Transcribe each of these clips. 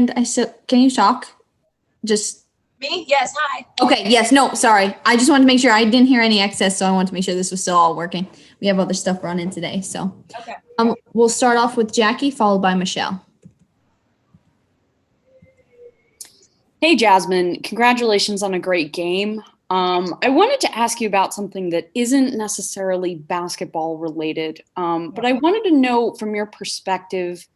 hand. Can you talk? Just me? Yes. Hi. Okay. Yes. No. Sorry. I just wanted to make sure I didn't hear any excess, so I wanted to make sure this was still all working. We have other stuff running today, so okay. We'll start off with Jackie, followed by Michelle. Hey, Jasmine. Congratulations on a great game. I wanted to ask you about something that isn't necessarily basketball related, but I wanted to know from your perspective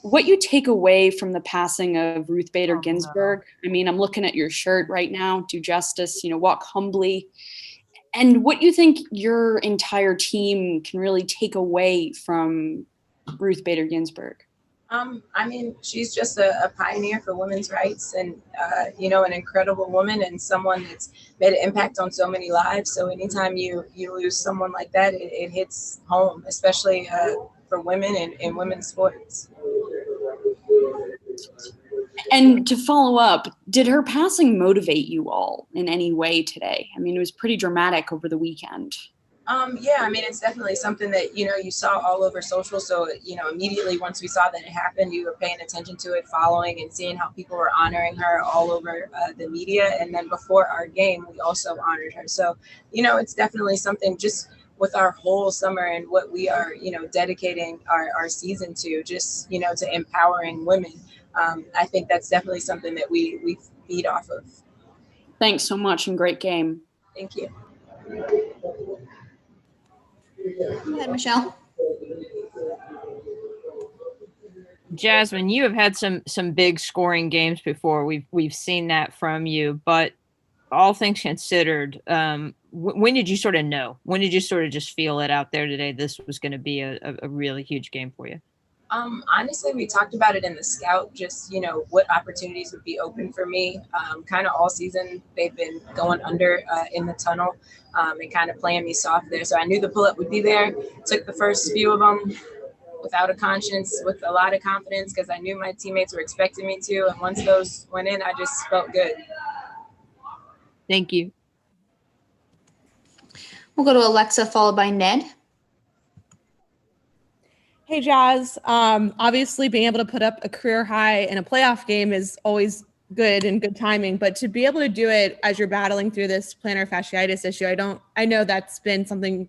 what you take away from the passing of Ruth Bader Ginsburg. I mean, I'm looking at your shirt right now, do justice, walk humbly, and what you think your entire team can really take away from Ruth Bader Ginsburg. I mean, she's just a pioneer for women's rights and, an incredible woman and someone that's made an impact on so many lives. So anytime you lose someone like that, it hits home, especially for women in women's sports. And to follow up, did her passing motivate you all in any way today? I mean, it was pretty dramatic over the weekend. Yeah, I mean, it's definitely something that, you saw all over social. So, immediately once we saw that it happened, you were paying attention to it, following and seeing how people were honoring her all over the media. And then before our game, we also honored her. So, it's definitely something just with our whole summer and what we are, dedicating our season to, just, to empowering women. I think that's definitely something that we feed off of. Thanks so much and great game. Thank you. Go ahead, Michelle. Jasmine, you have had some big scoring games before. We've seen that from you, but all things considered, when did you sort of know? When did you sort of just feel it out there today? This was going to be a really huge game for you. Honestly, we talked about it in the scout, just, what opportunities would be open for me. Kind of all season, they've been going under in the tunnel and kind of playing me soft there. So I knew the pull-up would be there. Took the first few of them without a conscience, with a lot of confidence, because I knew my teammates were expecting me to. And once those went in, I just felt good. Thank you. We'll go to Alexa, followed by Ned. Hey, Jazz. Obviously, being able to put up a career high in a playoff game is always good and good timing, but to be able to do it as you're battling through this plantar fasciitis issue, I know that's been something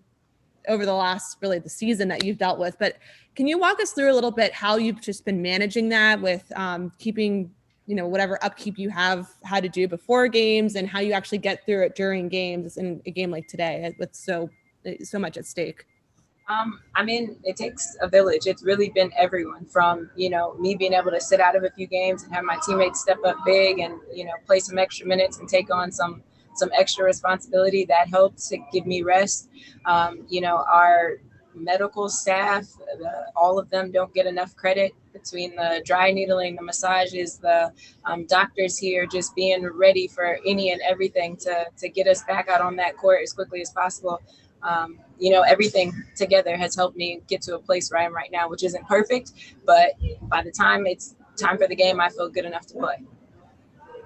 over the last, really the season that you've dealt with, but can you walk us through a little bit how you've just been managing that with keeping, whatever upkeep you have had to do before games and how you actually get through it during games in a game like today with so much at stake? I mean, it takes a village. It's really been everyone from, me being able to sit out of a few games and have my teammates step up big and, play some extra minutes and take on some extra responsibility. That helps to give me rest. Our medical staff, all of them don't get enough credit between the dry needling, the massages, the doctors here just being ready for any and everything to get us back out on that court as quickly as possible. Everything together has helped me get to a place where I am right now, which isn't perfect, but by the time it's time for the game, I feel good enough to play.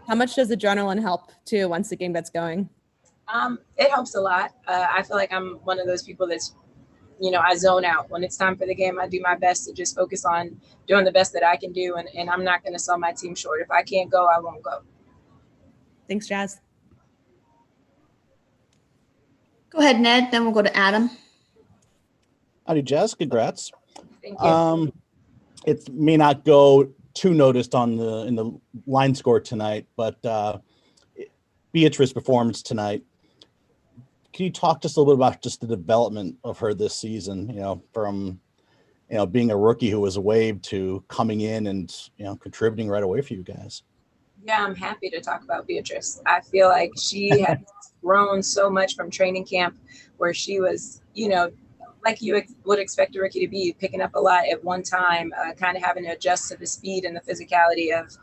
How much does adrenaline help too once the game gets going? It helps a lot. I feel like I'm one of those people that's, I zone out. When it's time for the game, I do my best to just focus on doing the best that I can do, and I'm not going to sell my team short. If I can't go, I won't go. Thanks, Jazz. Go ahead, Ned. Then we'll go to Adam. Howdy, Jazz. Congrats. Thank you. It may not go too noticed in the line score tonight, but Beatrice's performance tonight. Can you talk just a little bit about just the development of her this season? From being a rookie who was waived to coming in and contributing right away for you guys. Yeah, I'm happy to talk about Beatrice. I feel like she has grown so much from training camp, where she was, like you would expect a rookie to be, picking up a lot at one time, kind of having to adjust to the speed and the physicality of,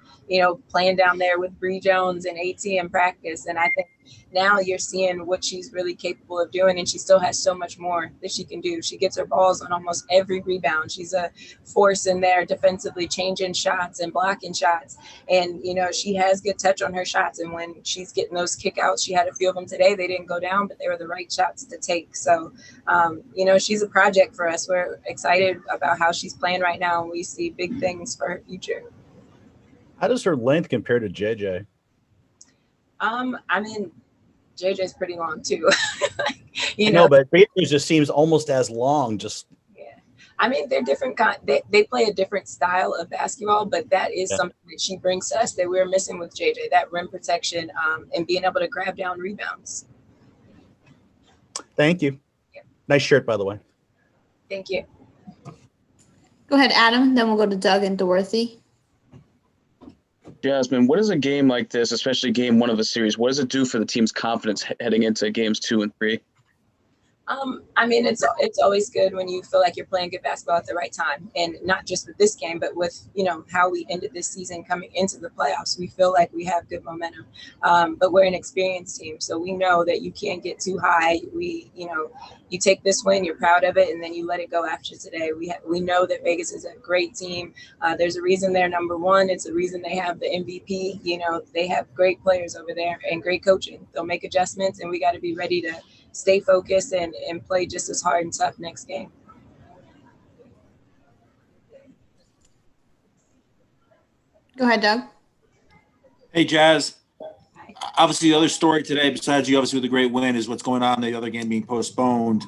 playing down there with Bree Jones and AT in practice. And I think now you're seeing what she's really capable of doing, and she still has so much more that she can do. She gets her balls on almost every rebound. She's a force in there defensively, changing shots and blocking shots. And, she has good touch on her shots. And when she's getting those kickouts, she had a few of them today. They didn't go down, but they were the right shots to take. So, she's a project for us. We're excited about how she's playing right now, and we see big things for her future. How does her length compare to JJ? I mean, JJ's pretty long too. But Beatrice just seems almost as long. Just yeah. I mean, they're different. They play a different style of basketball, but that is something that she brings to us that we're missing with JJ. That rim protection and being able to grab down rebounds. Thank you. Yeah. Nice shirt, by the way. Thank you. Go ahead, Adam. Then we'll go to Doug and Dorothy. Jasmine, what does a game like this, especially game one of a series, what does it do for the team's confidence heading into games 2 and 3? I mean, it's always good when you feel like you're playing good basketball at the right time, and not just with this game, but with how we ended this season coming into the playoffs. We feel like we have good momentum, but we're an experienced team, so we know that you can't get too high. You take this win, you're proud of it, and then you let it go after today. We know that Vegas is a great team. There's a reason they're number one. It's a reason they have the MVP. They have great players over there and great coaching. They'll make adjustments, and we got to be ready to stay focused and play just as hard and tough next game. Go ahead, Doug. Hey, Jazz. Hi. Obviously, the other story today, besides you obviously with the great win, is what's going on in the other game being postponed.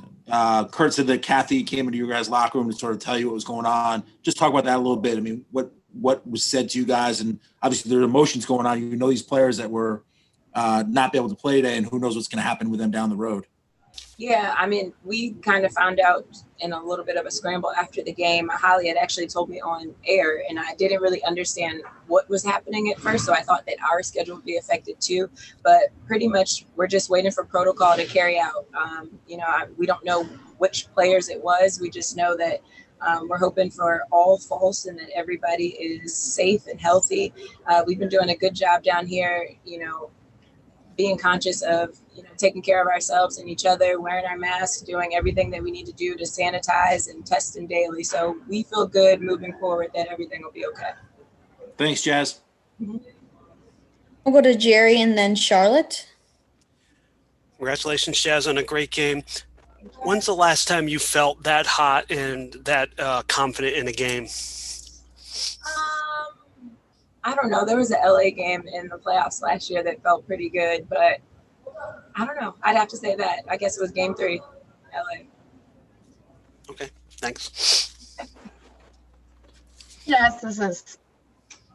Kurt said that Kathy came into your guys' locker room to sort of tell you what was going on. Just talk about that a little bit. I mean, what was said to you guys? And obviously there are emotions going on. These players that were not be able to play today, and who knows what's going to happen with them down the road. Yeah, I mean, we kind of found out in a little bit of a scramble after the game. Holly had actually told me on air, and I didn't really understand what was happening at first, so I thought that our schedule would be affected too. But pretty much we're just waiting for protocol to carry out. We don't know which players it was. We just know that we're hoping for all false and that everybody is safe and healthy. We've been doing a good job down here, being conscious of, taking care of ourselves and each other, wearing our masks, doing everything that we need to do to sanitize and testing daily. So we feel good moving forward that everything will be okay. Thanks, Jazz. Mm-hmm. We'll go to Jerry and then Charlotte. Congratulations, Jazz, on a great game. When's the last time you felt that hot and that confident in a game? I don't know. There was an LA game in the playoffs last year that felt pretty good, but I don't know. I'd have to say that. I guess it was game 3, LA. Okay, thanks. Yes, this is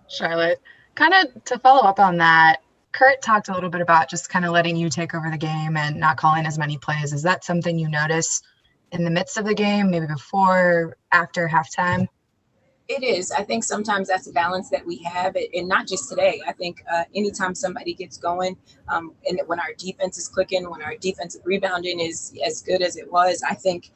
Charlotte. Kind of to follow up on that, Kurt talked a little bit about just kind of letting you take over the game and not calling as many plays. Is that something you notice in the midst of the game, maybe before, after halftime? It is. I think sometimes that's a balance that we have, and not just today. I think anytime somebody gets going, and when our defense is clicking, when our defensive rebounding is as good as it was, I think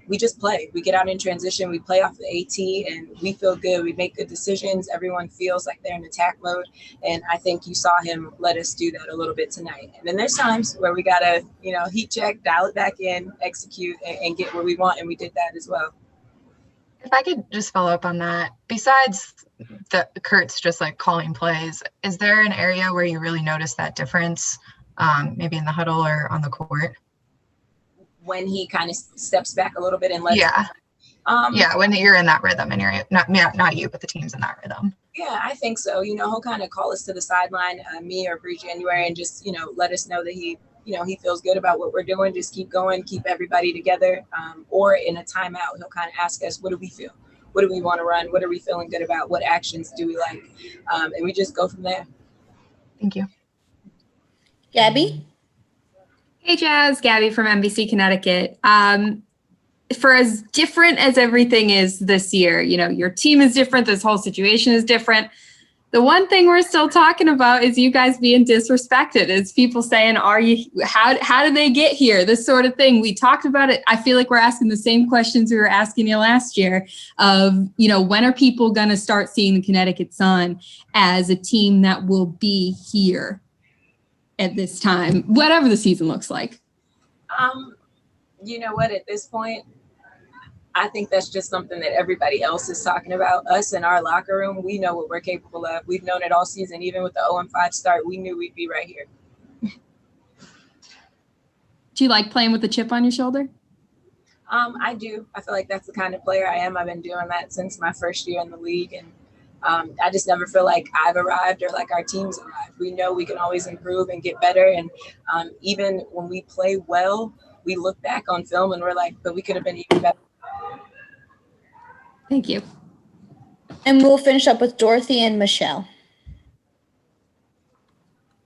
we just play. We get out in transition, we play off the AT, and we feel good. We make good decisions. Everyone feels like they're in attack mode, and I think you saw him let us do that a little bit tonight. And then there's times where we got to, heat check, dial it back in, execute, and get where we want, and we did that as well. If I could just follow up on that, besides the Kurt's just like calling plays, is there an area where you really notice that difference, maybe in the huddle or on the court? When he kind of steps back a little bit and lets when you're in that rhythm and you're not you, but the team's in that rhythm. Yeah, I think so. He'll kind of call us to the sideline, me or Bree January, and just, let us know that he feels good about what we're doing. Just keep going, keep everybody together. Or in a timeout, he'll kind of ask us, what do we feel? What do we want to run? What are we feeling good about? What actions do we like? And we just go from there. Thank you. Gabby? Hey, Jazz. Gabby from NBC Connecticut. For as different as everything is this year, your team is different. This whole situation is different. The one thing we're still talking about is you guys being disrespected. It's people saying, how did they get here? This sort of thing. We talked about it. I feel like we're asking the same questions we were asking you last year of, when are people going to start seeing the Connecticut Sun as a team that will be here at this time, whatever the season looks like? You know what, at this point, I think that's just something that everybody else is talking about. Us in our locker room, we know what we're capable of. We've known it all season. Even with the 0-5 start, we knew we'd be right here. Do you like playing with the chip on your shoulder? I do. I feel like that's the kind of player I am. I've been doing that since my first year in the league. And, I just never feel like I've arrived or like our team's arrived. We know we can always improve and get better. And even when we play well, we look back on film and we're like, but we could have been even better. Thank you. And we'll finish up with Dorothy and Michelle.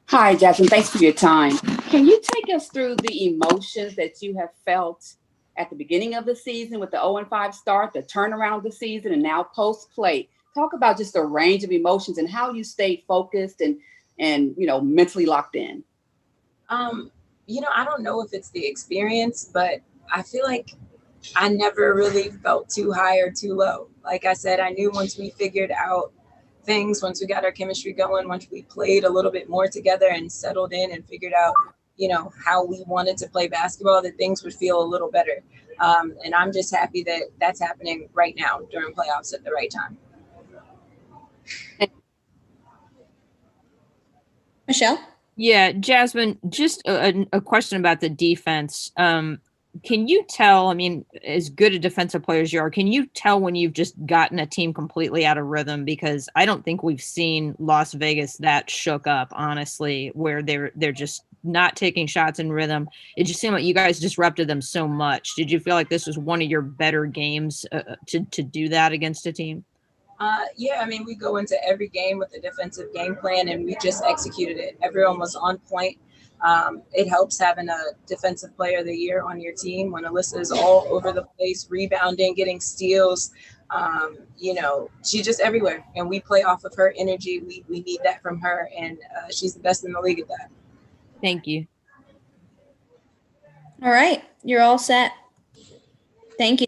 Hi, Jasmine. Thanks for your time. Can you take us through the emotions that you have felt at the beginning of the season with the 0-5 start, the turnaround of the season, and now post-play? Talk about just the range of emotions and how you stayed focused and mentally locked in. I don't know if it's the experience, but I feel like I never really felt too high or too low. Like I said, I knew once we figured out things, once we got our chemistry going, once we played a little bit more together and settled in and figured out, how we wanted to play basketball, that things would feel a little better. And I'm just happy that that's happening right now during playoffs at the right time. Michelle? Yeah, Jasmine, just a question about the defense. Can you tell, as good a defensive player as you are, can you tell when you've just gotten a team completely out of rhythm? Because I don't think we've seen Las Vegas that shook up, honestly, where they're just not taking shots in rhythm. It just seemed like you guys disrupted them so much. Did you feel like this was one of your better games to do that against a team? Yeah, we go into every game with a defensive game plan and we just executed it. Everyone was on point. It helps having a defensive player of the year on your team when Alyssa is all over the place, rebounding, getting steals. She's just everywhere and we play off of her energy. We need that from her and she's the best in the league at that. Thank you. All right. You're all set. Thank you.